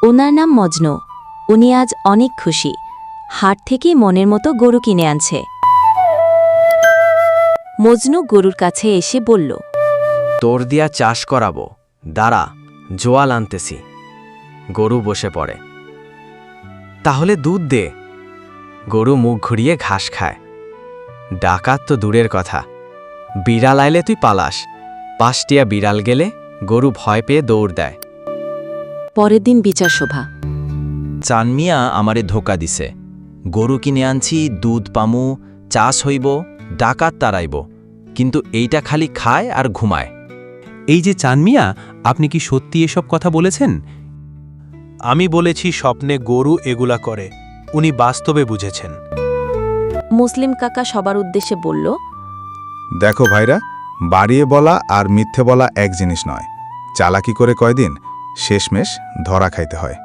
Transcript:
ওনার নাম মজনু। উনি আজ অনেক খুশি। হাট থেকে মনের মতো গরু কিনে আনছে। মজনু গরুর কাছে এসে বলল, তোর দিয়া চাষ করাবো, দাঁড়া, জোয়াল আনতেছি। গরু বসে পড়ে। তাহলে দুধ দে। গরু মুখ ঘুরিয়ে ঘাস খায়। ডাকাত তো দূরের কথা, বিড়াল আইলে তুই পালাস। পাঁচটিয়া বিড়াল গেলে গরু ভয় পেয়ে দৌড় দেয়। পরের দিন বিচার সভা। চানমিয়া আমারে ধোকা দিছে। গরু কিনে আনছি, দুধ পামু, চাষ হইব, ডাকাত তাড়াইব, কিন্তু এইটা খালি খায় আর ঘুমায়। এই যে চানমিয়া, আপনি কি সত্যি এসব কথা বলেছেন? আমি বলেছি স্বপ্নে গরু এগুলা করে, উনি বাস্তবে বুঝেছেন। মুসলিম কাকা সবার উদ্দেশ্যে বলল, দেখো ভাইরা, বাড়িয়ে বলা আর মিথ্যে বলা এক জিনিস নয়। চালাকি করে কয়দিন, শেষমেশ ধরা খাইতে হয়।